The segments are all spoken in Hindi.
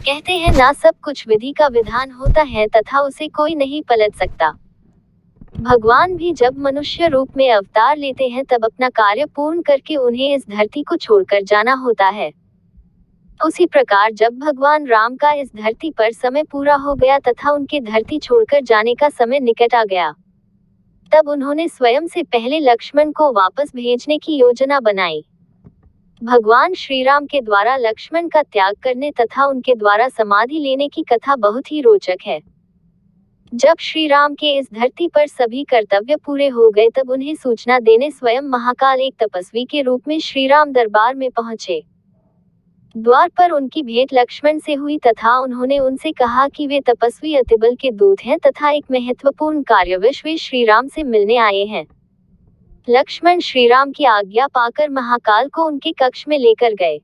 कहते हैं ना, सब कुछ विधि का विधान होता है तथा उसे कोई नहीं पलट सकता। भगवान भी जब मनुष्य रूप में अवतार लेते हैं तब अपना कार्य पूर्ण करके उन्हें इस धरती को छोड़कर जाना होता है। उसी प्रकार जब भगवान राम का इस धरती पर समय पूरा हो गया तथा उनके धरती छोड़कर जाने का समय निकट आ गया, तब उन्होंने स्वयं से पहले लक्ष्मण को वापस भेजने की योजना बनाई। भगवान श्री राम के द्वारा लक्ष्मण का त्याग करने तथा उनके द्वारा समाधि लेने की कथा बहुत ही रोचक है। जब श्री राम के इस धरती पर सभी कर्तव्य पूरे हो गए तब उन्हें सूचना देने स्वयं महाकाल एक तपस्वी के रूप में श्री राम दरबार में पहुंचे। द्वार पर उनकी भेंट लक्ष्मण से हुई तथा उन्होंने उनसे कहा कि वे तपस्वी अतिबल के दूत हैं तथा एक महत्वपूर्ण कार्यवश वे श्री राम से मिलने आए हैं। लक्ष्मण श्री राम की आज्ञा पाकर महाकाल को उनके कक्ष में लेकर गए।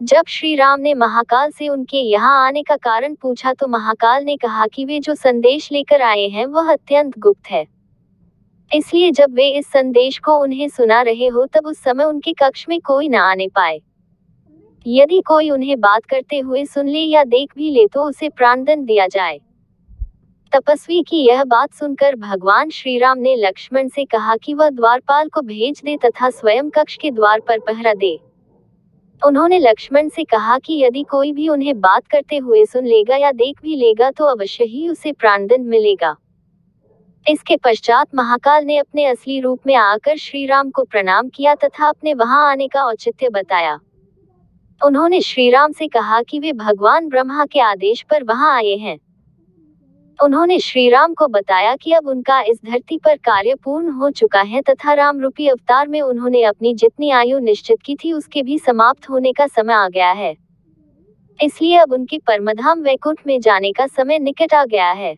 जब श्री राम ने महाकाल से उनके यहाँ आने का कारण पूछा तो महाकाल ने कहा कि वे जो संदेश लेकर आए हैं वह अत्यंत गुप्त है, इसलिए जब वे इस संदेश को उन्हें सुना रहे हो तब उस समय उनके कक्ष में कोई न आने पाए। यदि कोई उन्हें बात करते हुए सुन ले या देख भी ले तो उसे प्राणदंड दिया जाए। तपस्वी की यह बात सुनकर भगवान श्री राम ने लक्ष्मण से कहा कि वह द्वारपाल को भेज दे तथा स्वयं कक्ष के द्वार पर पहरा दे। उन्होंने लक्ष्मण से कहा कि यदि कोई भी उन्हें बात करते हुए सुन लेगा या देख भी लेगा तो अवश्य ही उसे प्राणदंड मिलेगा। इसके पश्चात महाकाल ने अपने असली रूप में आकर श्री राम को प्रणाम किया तथा अपने वहां आने का औचित्य बताया। उन्होंने श्री राम से कहा कि वे भगवान ब्रह्मा के आदेश पर वहां आए हैं। उन्होंने श्री राम को बताया कि अब उनका इस धरती पर कार्य पूर्ण हो चुका है तथा राम रूपी अवतार में उन्होंने अपनी जितनी आयु निश्चित की थी उसके भी समाप्त होने का समय आ गया है, इसलिए अब उनके परमधाम वैकुंठ में जाने का समय निकट आ गया है।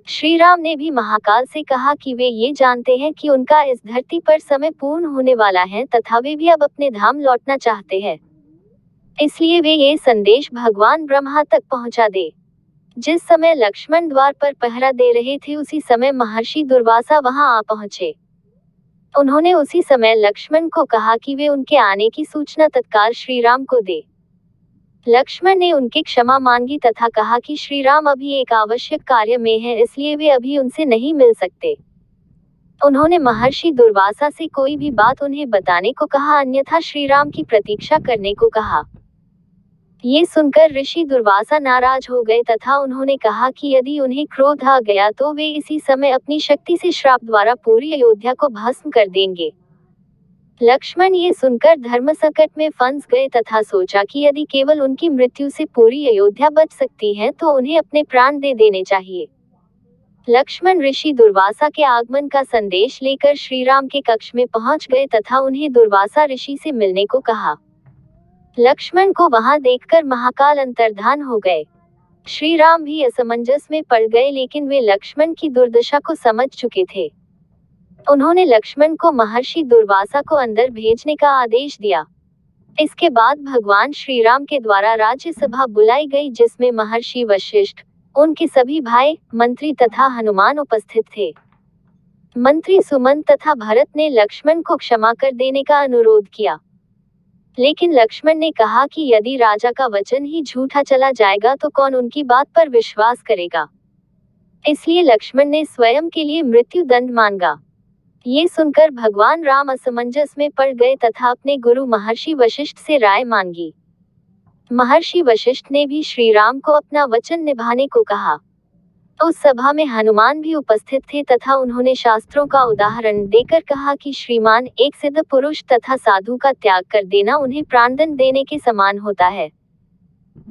श्री राम ने भी महाकाल से कहा कि वे ये जानते हैं कि उनका इस धरती पर समय पूर्ण होने वाला है तथा वे भी अब अपने धाम लौटना चाहते हैं, इसलिए वे ये संदेश भगवान ब्रह्मा तक पहुंचा दे। जिस समय लक्ष्मण द्वार पर पहरा दे रहे थे उसी समय महर्षि दुर्वासा वहां आ पहुंचे। उन्होंने उसी समय लक्ष्मण को कहा कि वे उनके आने की सूचना तत्काल श्री राम को दे। लक्ष्मण ने उनकी क्षमा मांगी तथा कहा कि श्री राम अभी एक आवश्यक कार्य में है, इसलिए वे अभी उनसे नहीं मिल सकते। उन्होंने महर्षि दुर्वासा से कोई भी बात उन्हें बताने को कहा, अन्यथा श्री राम की प्रतीक्षा करने को कहा। ये सुनकर ऋषि दुर्वासा नाराज हो गए तथा उन्होंने कहा कि यदि उन्हें क्रोध आ गया तो वे इसी समय अपनी शक्ति से श्राप द्वारा पूरी अयोध्या को भस्म कर देंगे। लक्ष्मण ये सुनकर धर्म संकट में फंस गए तथा सोचा कि यदि केवल उनकी मृत्यु से पूरी अयोध्या बच सकती है तो उन्हें अपने प्राण दे देने चाहिए। लक्ष्मण ऋषि दुर्वासा के आगमन का संदेश लेकर श्री राम के कक्ष में पहुंच गए तथा उन्हें दुर्वासा ऋषि से मिलने को कहा। लक्ष्मण को वहां देखकर महाकाल अंतर्धान हो गए। श्री राम भी असमंजस में पड़ गए, लेकिन वे लक्ष्मण की दुर्दशा को समझ चुके थे। उन्होंने लक्ष्मण को महर्षि दुर्वासा को अंदर भेजने का आदेश दिया। इसके बाद भगवान श्री राम के द्वारा राज्यसभा बुलाई गई जिसमें महर्षि वशिष्ठ, उनके सभी भाई, मंत्री तथा हनुमान उपस्थित थे। मंत्री सुमंत तथा भरत ने लक्ष्मण को क्षमा कर देने का अनुरोध किया, लेकिन लक्ष्मण ने कहा कि यदि राजा का वचन ही झूठा चला जाएगा तो कौन उनकी बात पर विश्वास करेगा। इसलिए लक्ष्मण ने स्वयं के लिए मृत्यु दंड मांगा। ये सुनकर भगवान राम असमंजस में पड़ गए तथा अपने गुरु महर्षि वशिष्ठ से राय मांगी। महर्षि वशिष्ठ ने भी श्री राम को अपना वचन निभाने को कहा। उस सभा में हनुमान भी उपस्थित थे तथा उन्होंने शास्त्रों का उदाहरण देकर कहा कि श्रीमान, एक सिद्ध पुरुष तथा साधु का त्याग कर देना उन्हें प्राणदंड देने के समान होता है।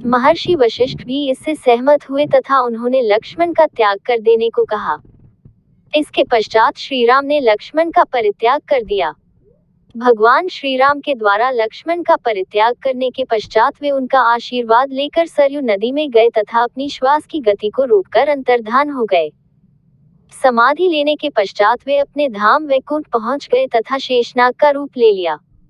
महर्षि वशिष्ठ भी इससे सहमत हुए तथा उन्होंने लक्ष्मण का त्याग कर देने को कहा। इसके पश्चात श्री राम ने लक्ष्मण का परित्याग कर दिया। भगवान श्री राम के द्वारा लक्ष्मण का परित्याग करने के पश्चात वे उनका आशीर्वाद लेकर सरयू नदी में गए तथा अपनी श्वास की गति को रोककर अंतर्धान हो गए। समाधि लेने के पश्चात वे अपने धाम वैकुंठ पहुंच गए तथा शेषनाग का रूप ले लिया।